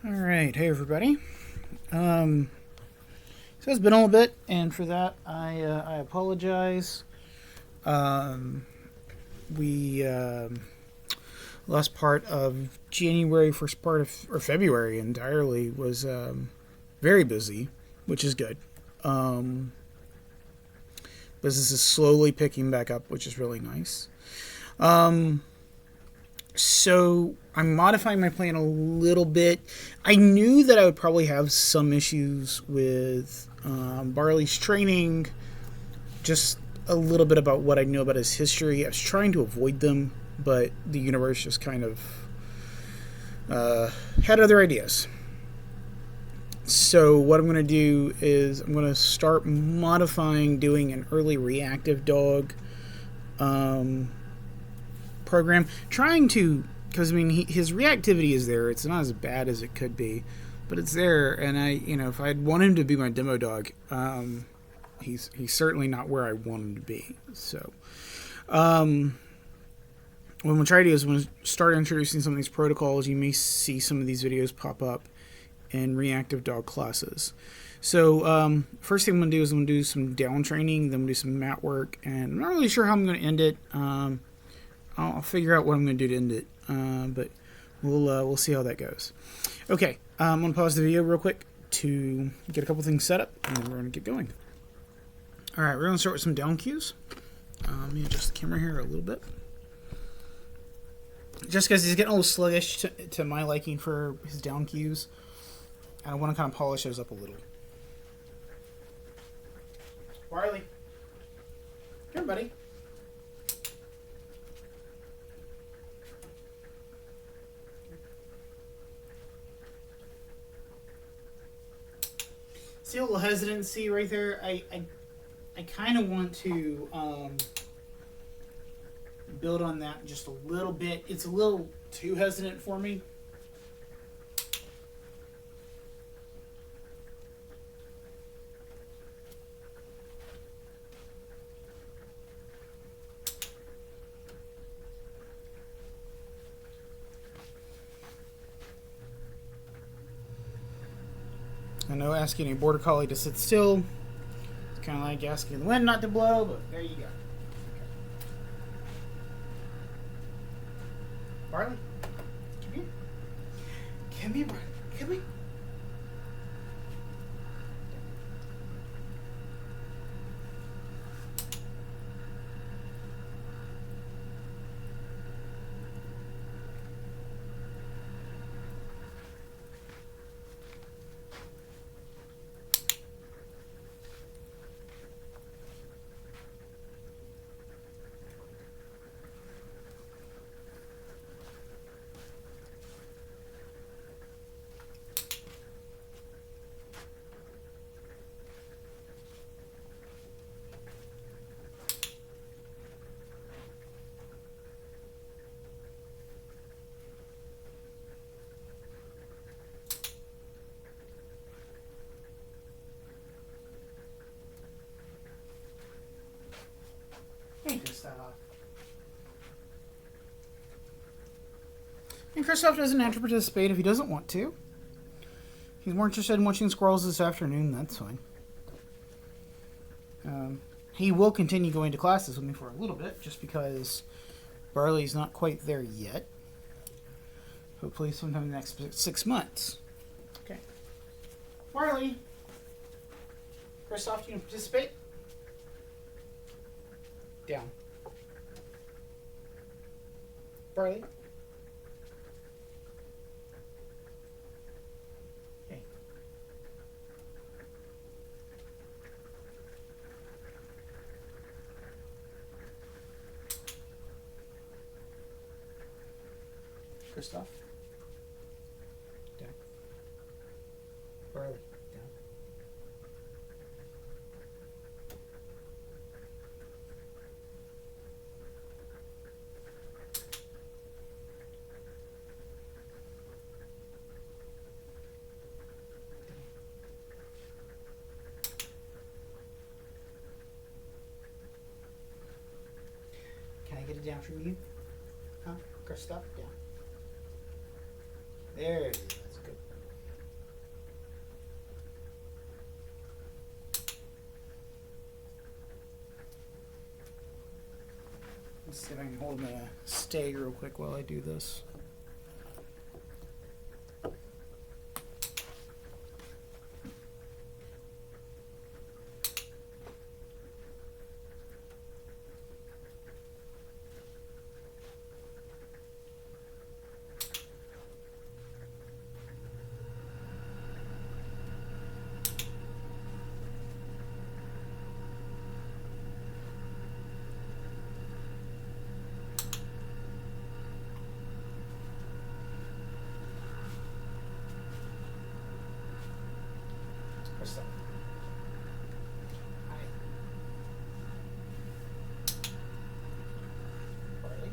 All right, hey everybody. So it's been a little bit, and for that I apologize. Um, we last part of January, first part of or February entirely was very busy, which is good. Um, Business is slowly picking back up, which is really nice. Um, so I'm modifying my plan a little bit. I knew that I would probably have some issues with Barley's training, just a little bit about what I knew about his history. I was trying to avoid them, but the universe just kind of had other ideas. So what I'm going to do is I'm going to start modifying doing an early reactive dog um, program, trying to, because I mean his reactivity is there. It's not as bad as it could be, but it's there. And if I'd want him to be my demo dog, he's certainly not where I want him to be. So what I'm going to try to do is when I start introducing some of these protocols, you may see some of these videos pop up in reactive dog classes. So first thing I'm going to do is I'm going to do some down training, then I'm going to do some mat work, and I'm not really sure how I'm going to end it. I'll figure out what I'm going to do to end it, but we'll see how that goes. Okay, I'm going to pause the video real quick to get a couple things set up, and then we're going to get going. All right, we're going to start with some down cues. Let me adjust the camera here a little bit. Just because he's getting a little sluggish to my liking for his down cues, I want to kind of polish those up a little. Barley. Here, buddy. See a little hesitancy right there? I kind of want to build on that just a little bit. It's a little too hesitant for me. I know asking a border collie to sit still, it's kind of like asking the wind not to blow, but there you go. Barley, come here. Come here, Barley. Come here. Hey, Christoph. And Christoph doesn't have to participate if he doesn't want to. If he's more interested in watching squirrels this afternoon, that's fine. He will continue going to classes with me for a little bit, just because Barley's not quite there yet. Hopefully sometime in the next 6 months. Okay. Barley! Christoph, do you want to participate? Down. Barley? Okay. Christoph? Down. Barley? Down. Can I get it down from you? Huh? Christoph? Down. There it is. That's good. Let's see if I can hold him in a stay real quick while I do this. Krista. Hi. Barley.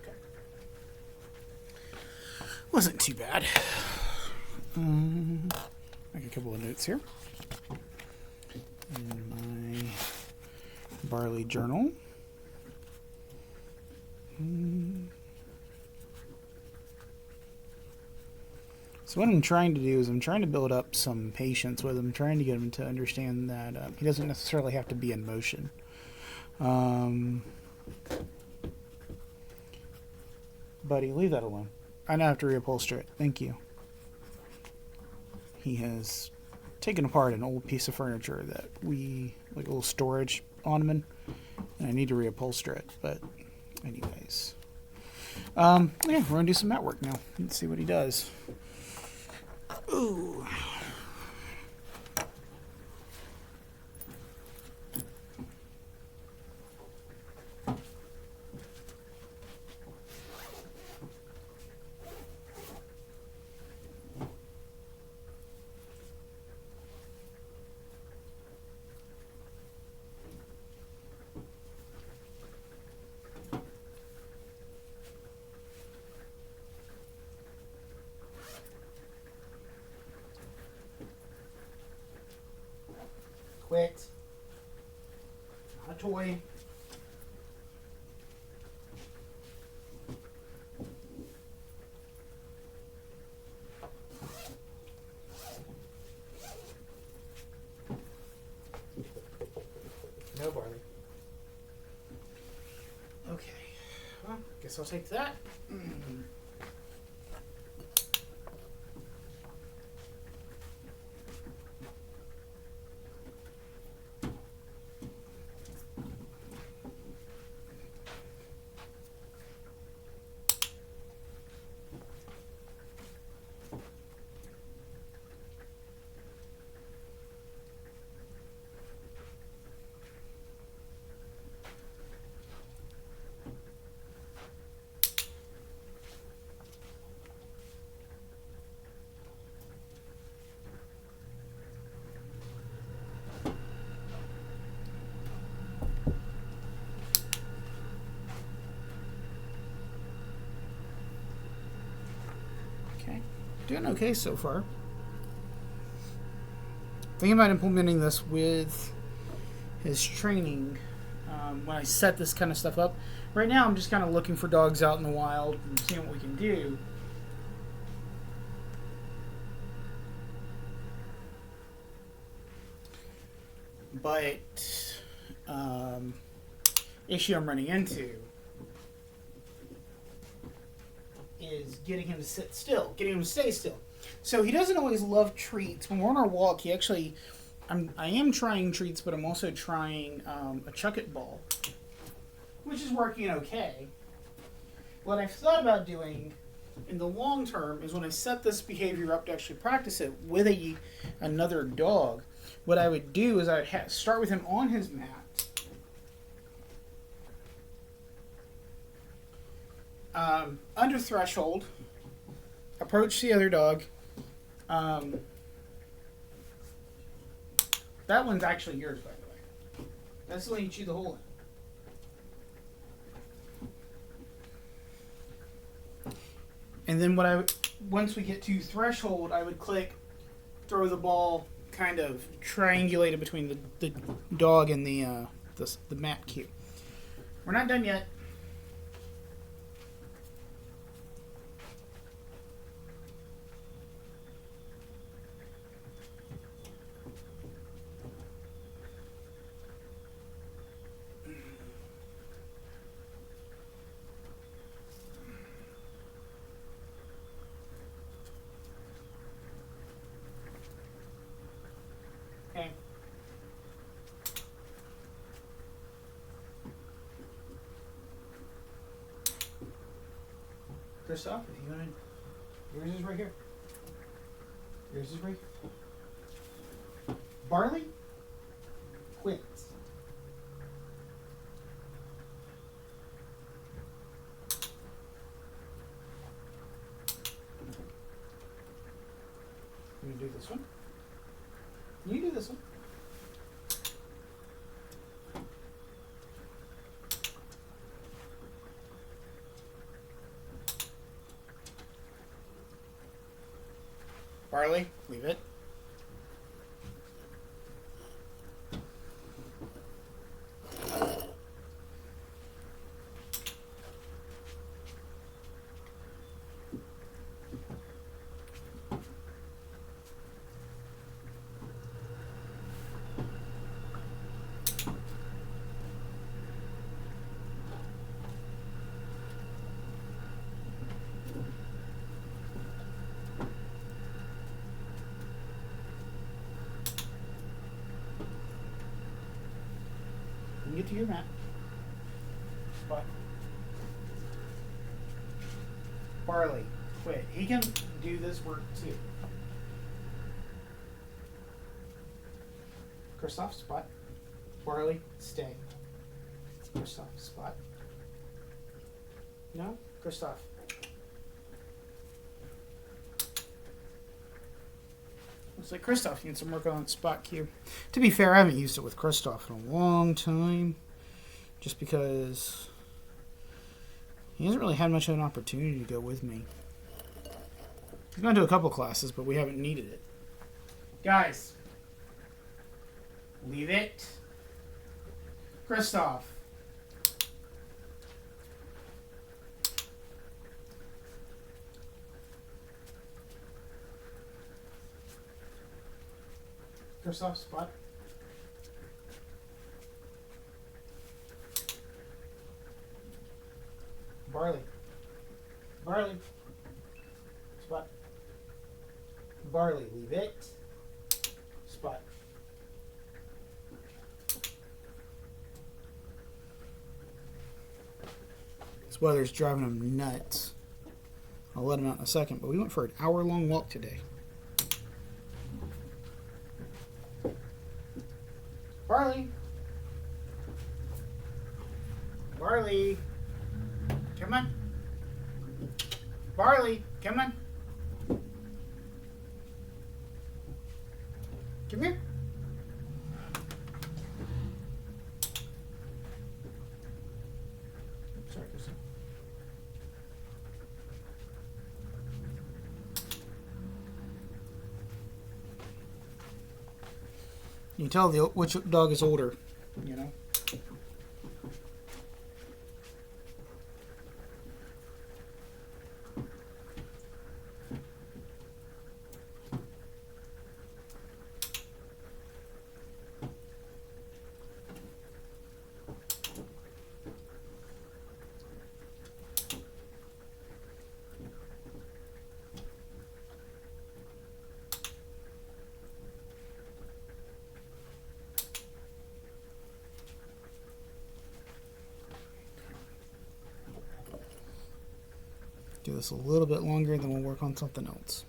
Okay. Wasn't too bad. Make a couple of notes here. In my Barley journal. So what I'm trying to do is I'm trying to build up some patience with him, trying to get him to understand that he doesn't necessarily have to be in motion. Buddy, leave that alone. I now have to reupholster it. Thank you. He has taken apart an old piece of furniture that like a little storage ottoman, and I need to reupholster it. But anyways, yeah, we're gonna do some mat work now. Let's see what he does. Ooh. Quit. Not a toy. No, Barley. Okay. Well, guess I'll take that. Okay. Doing okay so far. Thinking about implementing this with his training when I set this kind of stuff up. Right now I'm just kind of looking for dogs out in the wild and seeing what we can do. But issue I'm running into is getting him to sit still, getting him to stay still. So he doesn't always love treats. When we're on our walk, he actually, I am trying treats, but I'm also trying a chuck-it ball, which is working okay. What I've thought about doing in the long term is when I set this behavior up to actually practice it with another dog, what I would do is I would start with him on his mat. Under threshold, approach the other dog. That one's actually yours, by the way. That's the one you chew the hole in. And then once we get to threshold, I would click, throw the ball, kind of triangulated between the dog and the mat cue. We're not done yet. Christoph, if you want to... Yours is right here. Yours is right here. Barley? Quit. You do this one. You do this one. Barley, leave it. You get to your mat. But Barley, quit. He can do this work too. Christoph, spot. Barley, stay. Christoph, spot. No? Christoph. Looks like Christoph needs some work on spot cue. To be fair, I haven't used it with Christoph in a long time. Just because he hasn't really had much of an opportunity to go with me. He's gone to a couple classes, but we haven't needed it. Guys, leave it. Christoph. Christoph, spot. Barley. Barley. Spot. Barley, leave it. Spot. This weather's driving him nuts. I'll let him out in a second, but we went for an hour-long walk today. Barley. Barley. Come on. Barley, come on. Come here. Sorry, Kristen. You can tell which dog is older, you know. Do this a little bit longer, then we'll work on something else.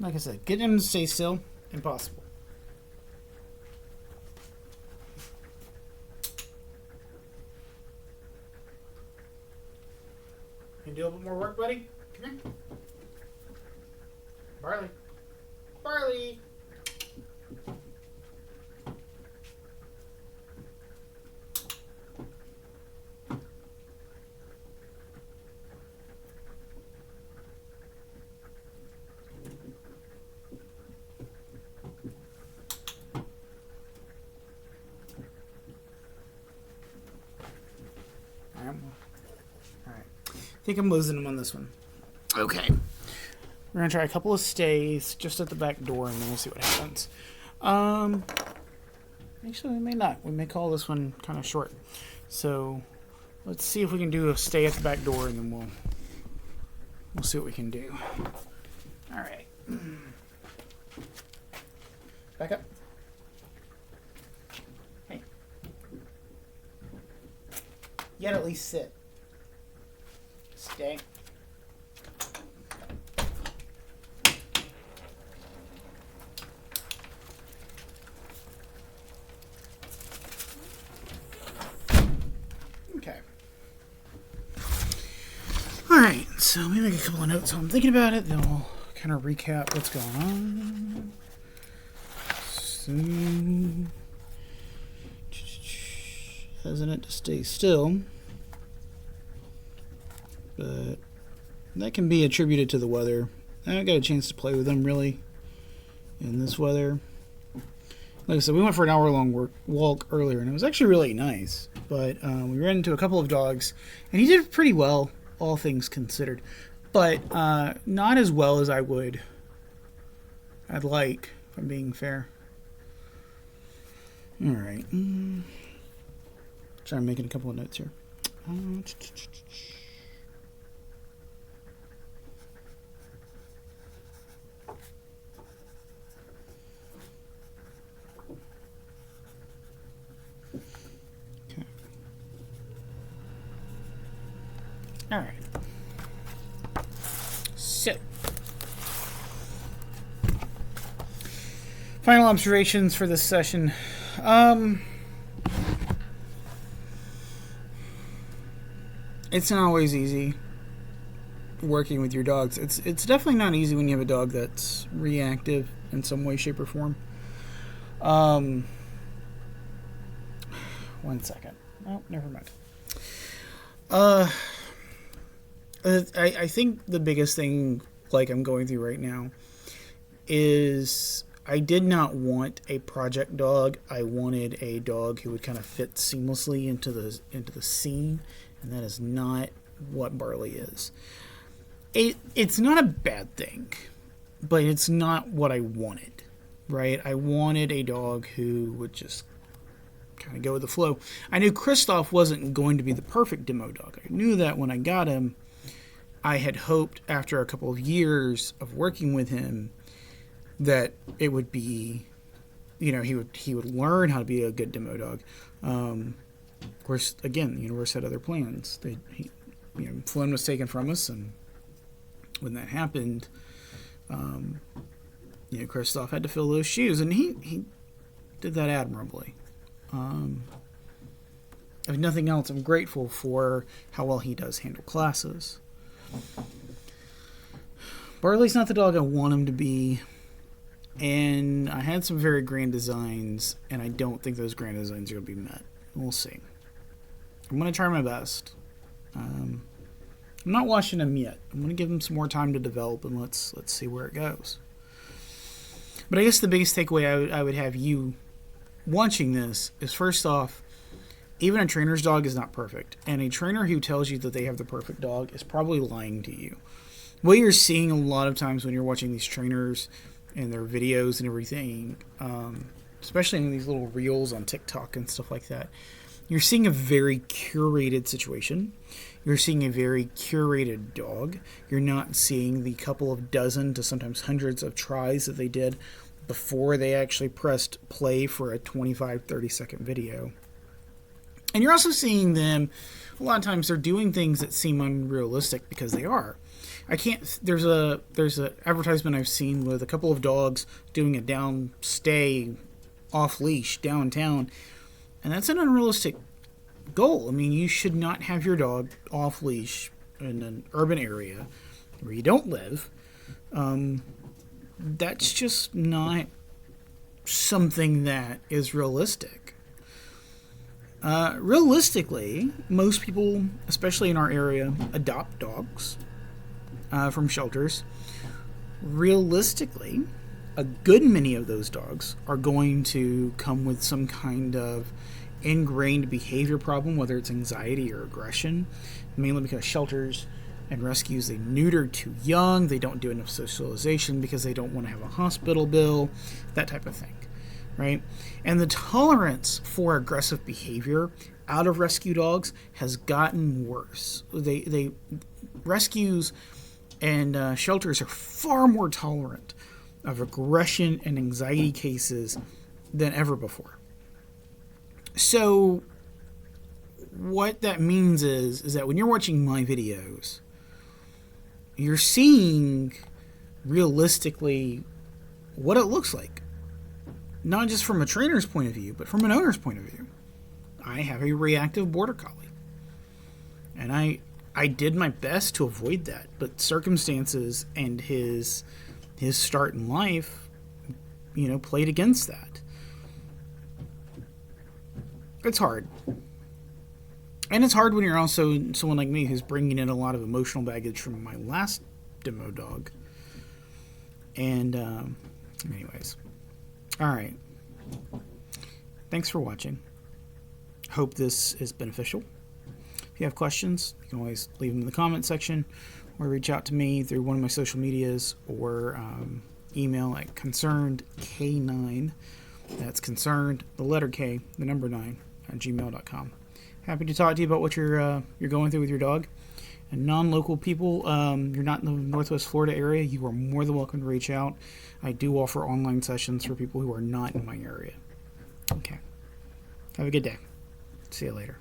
Like I said, getting him to stay still, impossible. Can you do a little bit more work, buddy? Come here. Barley. Barley! Alright. I think I'm losing him on this one. Okay. We're going to try a couple of stays just at the back door, and then we'll see what happens. Actually, we may not. We may call this one kind of short. So, let's see if we can do a stay at the back door, and then we'll see what we can do. Alright. Back up. Hey. Yet at least sit. Stay. Okay. Alright, so let me make a couple of notes while I'm thinking about it, then we'll kind of recap what's going on. So, hesitant to stay still, but that can be attributed to the weather. I haven't got a chance to play with them really in this weather. Like I said, we went for an hour-long walk earlier, and it was actually really nice. But we ran into a couple of dogs, and he did pretty well, all things considered. But not as well as I'd like, if I'm being fair. All right. Sorry, I'm making a couple of notes here. All right. So, final observations for this session. It's not always easy working with your dogs. It's definitely not easy when you have a dog that's reactive in some way, shape, or form. 1 second. Oh, never mind. I think the biggest thing, like I'm going through right now, is I did not want a project dog. I wanted a dog who would kind of fit seamlessly into the scene, and that is not what Barley is. It's not a bad thing, but it's not what I wanted, right? I wanted a dog who would just kind of go with the flow. I knew Kristoff wasn't going to be the perfect demo dog. I knew that when I got him. I had hoped after a couple of years of working with him that it would be, he would learn how to be a good demo dog. Of course, again, the universe had other plans. Flynn was taken from us, and when that happened, Kristoff had to fill those shoes, and he did that admirably. If nothing else, I'm grateful for how well he does handle classes. Barley's not the dog I want him to be, and I had some very grand designs, and I don't think those grand designs are going to be met. We'll see. I'm going to try my best. I'm not washing him yet. I'm going to give him some more time to develop, and let's see where it goes. But I guess the biggest takeaway I would have you watching this is, first off, even a trainer's dog is not perfect, and a trainer who tells you that they have the perfect dog is probably lying to you. What you're seeing a lot of times when you're watching these trainers and their videos and everything, especially in these little reels on TikTok and stuff like that, you're seeing a very curated situation. You're seeing a very curated dog. You're not seeing the couple of dozen to sometimes hundreds of tries that they did before they actually pressed play for a 25, 30-second video. And you're also seeing them, a lot of times they're doing things that seem unrealistic because they are. There's a advertisement I've seen with a couple of dogs doing a down stay off leash downtown, and that's an unrealistic goal. I mean, you should not have your dog off leash in an urban area where you don't live. That's just not something that is realistic. Realistically, most people, especially in our area, adopt dogs from shelters. Realistically, a good many of those dogs are going to come with some kind of ingrained behavior problem, whether it's anxiety or aggression, mainly because shelters and rescues, they neuter too young, they don't do enough socialization because they don't want to have a hospital bill, that type of thing, right? And the tolerance for aggressive behavior out of rescue dogs has gotten worse. They rescues and shelters are far more tolerant of aggression and anxiety cases than ever before. So what that means is that when you're watching my videos, you're seeing realistically what it looks like. Not just from a trainer's point of view, but from an owner's point of view. I have a reactive border collie. And I did my best to avoid that, but circumstances and his start in life, played against that. It's hard. And it's hard when you're also someone like me who's bringing in a lot of emotional baggage from my last demo dog. And, anyways. Alright. Thanks for watching. Hope this is beneficial. If you have questions, you can always leave them in the comment section or reach out to me through one of my social medias or email at concernedk9. That's concerned, the letter K, the number 9, at gmail.com. Happy to talk to you about what you're going through with your dog. And non-local people, you're not in the Northwest Florida area, you are more than welcome to reach out. I do offer online sessions for people who are not in my area. Okay. Have a good day. See you later.